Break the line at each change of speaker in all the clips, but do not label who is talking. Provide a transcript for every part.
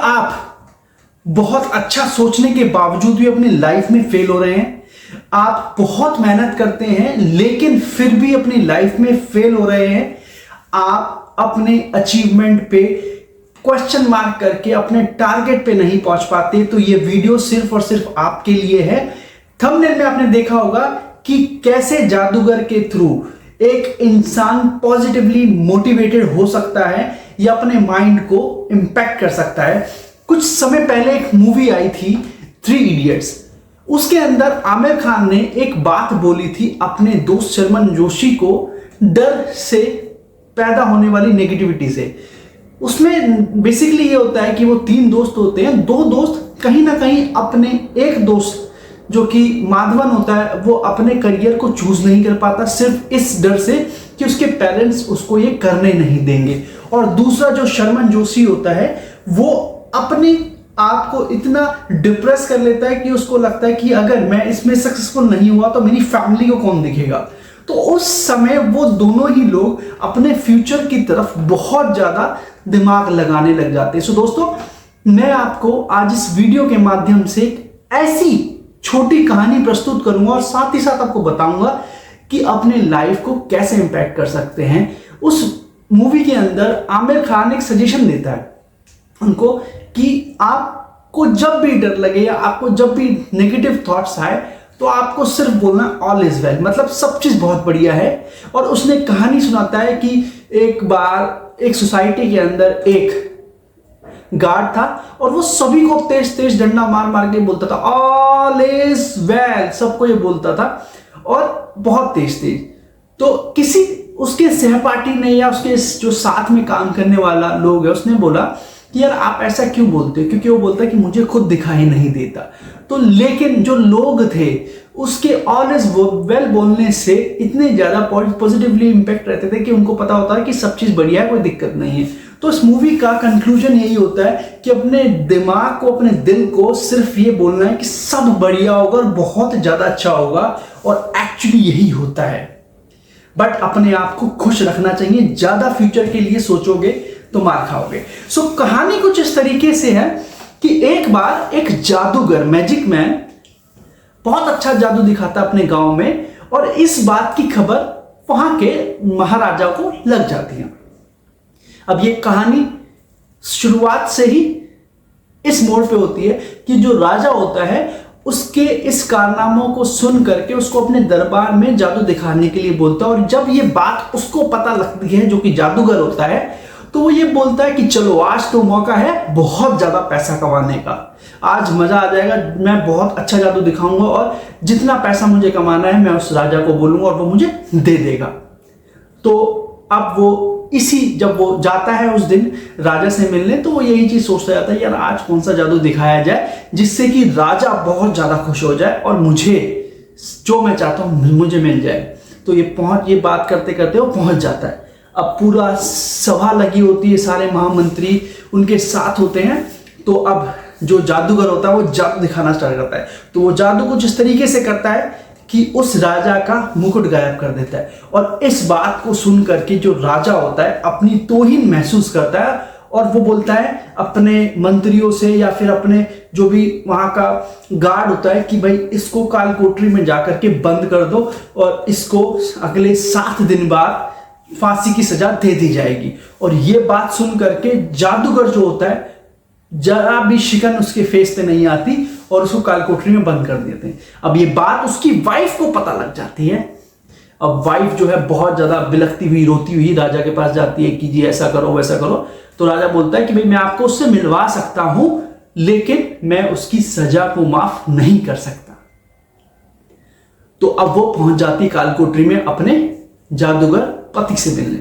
आप बहुत अच्छा सोचने के बावजूद भी अपनी लाइफ में फेल हो रहे हैं, आप बहुत मेहनत करते हैं लेकिन फिर भी अपनी लाइफ में फेल हो रहे हैं, आप अपने अचीवमेंट पे क्वेश्चन मार्क करके अपने टारगेट पे नहीं पहुंच पाते, तो ये वीडियो सिर्फ और सिर्फ आपके लिए है। थंबनेल में आपने देखा होगा कि कैसे जादूगर के थ्रू एक इंसान पॉजिटिवली मोटिवेटेड हो सकता है या अपने माइंड को इंपैक्ट कर सकता है। कुछ समय पहले एक मूवी आई थी 3 इडियट्स, उसके अंदर आमिर खान ने एक बात बोली थी अपने दोस्त शर्मन जोशी को डर से पैदा होने वाली नेगेटिविटी से। उसमें बेसिकली ये होता है कि वो 3 दोस्त होते हैं, 2 दोस्त कहीं ना कहीं अपने एक दोस्त जो कि माधवन होता है वो अपने करियर को चूज नहीं कर पाता सिर्फ इस डर से कि उसके पेरेंट्स उसको ये करने नहीं देंगे, और दूसरा जो शर्मन जोशी होता है वो अपने आप को इतना डिप्रेस कर लेता है कि उसको लगता है कि अगर मैं इसमें सक्सेसफुल नहीं हुआ तो मेरी फैमिली को कौन देखेगा। तो उस समय वो दोनों ही लोग अपने फ्यूचर की तरफ बहुत ज्यादा दिमाग लगाने लग जाते हैं। सो दोस्तों, मैं आपको आज इस वीडियो के माध्यम से ऐसी छोटी कहानी प्रस्तुत करूंगा और साथ ही साथ आपको बताऊंगा कि अपने लाइफ को कैसे इंपैक्ट कर सकते हैं। उस मूवी के अंदर आमिर खान एक सजेशन देता है उनको कि आपको जब भी डर लगे या आपको जब भी नेगेटिव थॉट्स आए तो आपको सिर्फ बोलना ऑल इज वेल, मतलब सब चीज बहुत बढ़िया है। और उसने कहानी सुनाता है कि एक बार एक सोसाइटी के अंदर एक गार्ड था और वो सभी को तेज तेज डंडा मार मार के बोलता था ऑल इज वेल, सबको ये बोलता था और बहुत तेज तेज। तो किसी उसके सहपाठी ने या उसके जो साथ में काम करने वाला लोग है उसने बोला कि यार आप ऐसा क्यों बोलते हो, क्योंकि वो बोलता है कि मुझे खुद दिखाई नहीं देता। तो लेकिन जो लोग थे उसके ऑल इज वेल बोलने से इतने ज्यादा पॉजिटिवली इंपैक्ट रहते थे कि उनको पता होता है कि सब चीज बढ़िया है, कोई दिक्कत नहीं है। तो इस मूवी का कंक्लूजन यही होता है कि अपने दिमाग को, अपने दिल को सिर्फ ये बोलना है कि सब बढ़िया होगा और बहुत ज्यादा अच्छा होगा, और एक्चुअली यही होता है। बट अपने आप को खुश रखना चाहिए, ज्यादा फ्यूचर के लिए सोचोगे तो मार खाओगे। सो कहानी कुछ इस तरीके से है कि एक बार एक जादूगर, मैजिक मैन, बहुत अच्छा जादू दिखाता अपने गांव में, और इस बात की खबर वहां के महाराजा को लग जाती है। अब ये कहानी शुरुआत से ही इस मोड़ पे होती है कि जो राजा होता है उसके इस कारनामों को सुन करके उसको अपने दरबार में जादू दिखाने के लिए बोलता है, और जब ये बात उसको पता लगती है जो कि जादूगर होता है तो वो ये बोलता है कि चलो आज तो मौका है बहुत ज्यादा पैसा कमाने का, आज मजा आ जाएगा, मैं बहुत अच्छा जादू दिखाऊंगा और जितना पैसा मुझे कमाना है मैं उस राजा को बोलूंगा और वो मुझे दे देगा। तो अब वो जब वो जाता है उस दिन राजा से मिलने, तो वो यही चीज सोचता जाता है यार आज कौन सा जादू दिखाया जाए जिससे कि राजा बहुत ज्यादा खुश हो जाए और मुझे जो मैं चाहता हूं मुझे मिल जाए। तो ये बात करते करते वो पहुंच जाता है। अब पूरा सभा लगी होती है, सारे महामंत्री उनके साथ होते हैं। तो अब जो जादूगर होता है वो जादू दिखाना स्टार्ट करता है। तो वो जादू कुछ इस तरीके से करता है कि उस राजा का मुकुट गायब कर देता है, और इस बात को सुन करके जो राजा होता है अपनी तौहीन महसूस करता है और वो बोलता है अपने मंत्रियों से या फिर अपने जो भी वहां का गार्ड होता है कि भाई इसको काल कोठरी में जाकर के बंद कर दो और इसको अगले 7 दिन बाद फांसी की सजा दे दी जाएगी। और ये बात सुन करके जादूगर जो होता है जरा भी शिकन उसके फेस पे नहीं आती और उसको काल कोठरी में बंद कर देते हैं। अब ये बात उसकी वाइफ को पता लग जाती है। अब वाइफ जो है बहुत ज्यादा बिलखती हुई, रोती हुई राजा के पास जाती है कि जी ऐसा करो वैसा करो। तो राजा बोलता है कि भाई मैं आपको उससे मिलवा सकता हूं लेकिन मैं उसकी सजा को माफ नहीं कर सकता। तो अब वो पहुंच जाती काल कोठरी में अपने जादूगर पति से मिलने।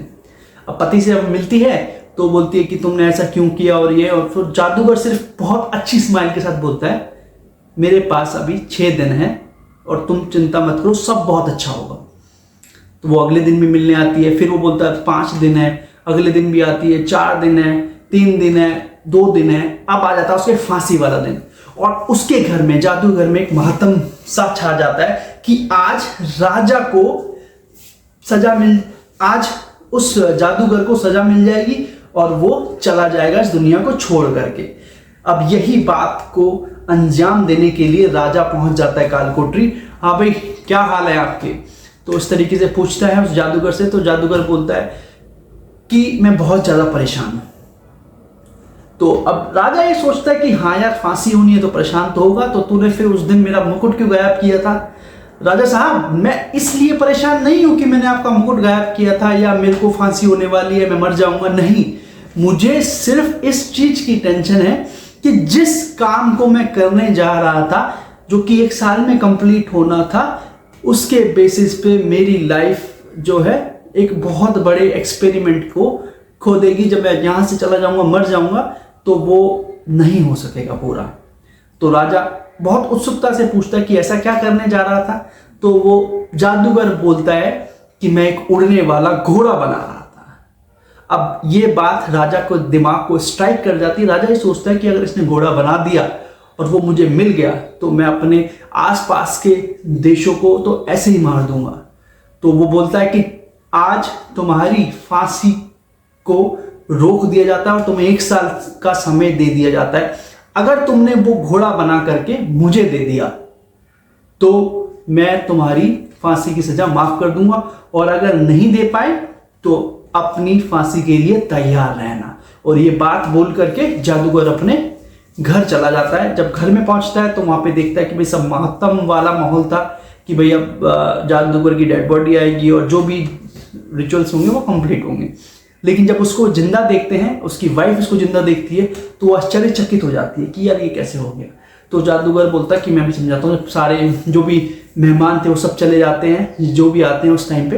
अब पति से अब मिलती है तो बोलती है कि तुमने ऐसा क्यों किया और ये, और फिर जादूगर सिर्फ बहुत अच्छी स्माइल के साथ बोलता है मेरे पास अभी 6 दिन है और तुम चिंता मत करो, सब बहुत अच्छा होगा। तो वो अगले दिन भी मिलने आती है, फिर वो बोलता है 5 दिन है, अगले दिन भी आती है, 4 दिन है, 3 दिन है, 2 दिन है। अब आ जाता है उसके फांसी वाला दिन, और उसके घर में, जादूगर में एक मातम सा छा जाता है कि आज राजा को आज उस जादूगर को सजा मिल जाएगी और वो चला जाएगा इस दुनिया को छोड़ करके। अब यही बात को अंजाम देने के लिए राजा पहुंच जाता है कालकोठरी। हाँ भाई, क्या हाल है आपके? तो इस तरीके से पूछता है उस जादूगर से। तो जादूगर बोलता है कि मैं बहुत ज्यादा परेशान हूं। तो अब राजा ये सोचता है कि हाँ यार, फांसी होनी है तो परेशान तो होगा, तो तूने फिर उस दिन मेरा मुकुट क्यों गायब किया था? राजा साहब, मैं इसलिए परेशान नहीं हूं कि मैंने आपका मुकुट गायब किया था या मेरे को फांसी होने वाली है, मैं मर जाऊंगा। नहीं, मुझे सिर्फ इस चीज की टेंशन है कि जिस काम को मैं करने जा रहा था, जो कि 1 साल में कंप्लीट होना था, उसके बेसिस पे मेरी लाइफ जो है एक बहुत बड़े एक्सपेरिमेंट को खो देगी। जब मैं यहां से चला जाऊंगा, मर जाऊंगा, तो वो नहीं हो सकेगा पूरा। तो राजा बहुत उत्सुकता से पूछता है कि ऐसा क्या करने जा रहा था? तो वो जादूगर बोलता है कि मैं एक उड़ने वाला घोड़ा बना रहा था। अब ये बात राजा को दिमाग को स्ट्राइक कर जाती है। राजा ये सोचता है कि अगर इसने घोड़ा बना दिया और वो मुझे मिल गया तो मैं अपने आसपास के देशों को तो ऐसे ही मार दूंगा। तो वो बोलता है कि आज तुम्हारी फांसी को रोक दिया जाता है और तुम्हें 1 साल का समय दे दिया जाता है। अगर तुमने वो घोड़ा बना करके मुझे दे दिया तो मैं तुम्हारी फांसी की सजा माफ कर दूंगा, और अगर नहीं दे पाए तो अपनी फांसी के लिए तैयार रहना। और ये बात बोल करके जादूगर अपने घर चला जाता है। जब घर में पहुंचता है तो वहां पे देखता है कि भाई सब मातम वाला माहौल था कि भाई अब जादूगर की डेड बॉडी आएगी और जो भी रिचुअल्स होंगे वो कंप्लीट होंगे। लेकिन जब उसको जिंदा देखते हैं, उसकी वाइफ उसको जिंदा देखती है, तो वो आश्चर्यचकित हो जाती है कि यार ये कैसे हो गया। तो जादूगर बोलता है कि मैं भी समझाता हूँ। सारे जो भी मेहमान थे वो सब चले जाते हैं, जो भी आते हैं उस टाइम पे।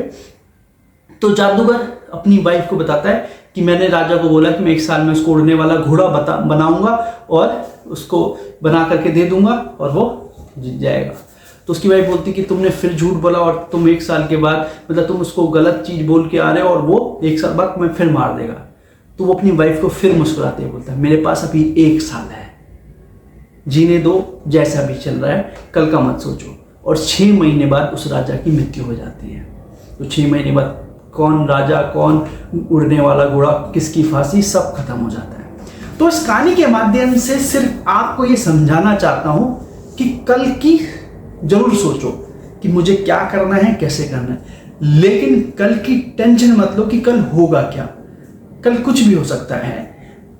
तो जादूगर अपनी वाइफ को बताता है कि मैंने राजा को बोला कि मैं 1 साल में उसको उड़ने वाला घोड़ा बनाऊंगा और उसको बना करके दे दूंगा और वो जीत जाएगा। तो उसकी वाइफ बोलती कि तुमने फिर झूठ बोला और तुम 1 साल के बाद, मतलब तुम उसको गलत चीज बोल के आ रहे हो और वो 1 साल बाद तुम्हें फिर मार देगा। तो वो अपनी वाइफ को फिर मुस्कुराते बोलता है मेरे पास अभी 1 साल है, जीने दो, जैसा भी चल रहा है, कल का मत सोचो। और 6 महीने बाद उस राजा की मृत्यु हो जाती है। तो 6 महीने बाद कौन राजा, कौन उड़ने वाला घोड़ा, किसकी फांसी, सब खत्म हो जाता है। तो इस कहानी के माध्यम से सिर्फ आपको ये समझाना चाहता हूं कि कल की जरूर सोचो कि मुझे क्या करना है, कैसे करना है, लेकिन कल की टेंशन मत लो कि कल होगा क्या। कल कुछ भी हो सकता है।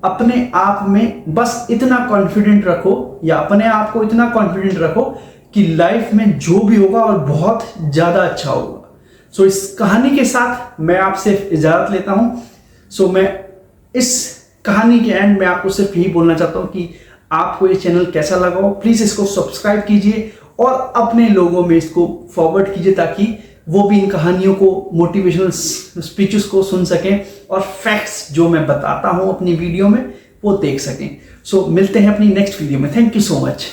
अपने आप में बस इतना कॉन्फिडेंट रखो, या अपने आप को इतना कॉन्फिडेंट रखो कि लाइफ में जो भी होगा और बहुत ज्यादा अच्छा होगा। सो इस कहानी के साथ मैं आपसे इजाजत लेता हूं। सो मैं इस कहानी के एंड में आपको सिर्फ यही बोलना चाहता हूं कि आपको ये चैनल कैसा लगा हो, प्लीज इसको सब्सक्राइब कीजिए और अपने लोगों में इसको फॉरवर्ड कीजिए ताकि वो भी इन कहानियों को, मोटिवेशनल स्पीचेस को सुन सकें और फैक्ट्स जो मैं बताता हूं अपनी वीडियो में वो देख सकें। सो मिलते हैं अपनी नेक्स्ट वीडियो में। Thank you so much.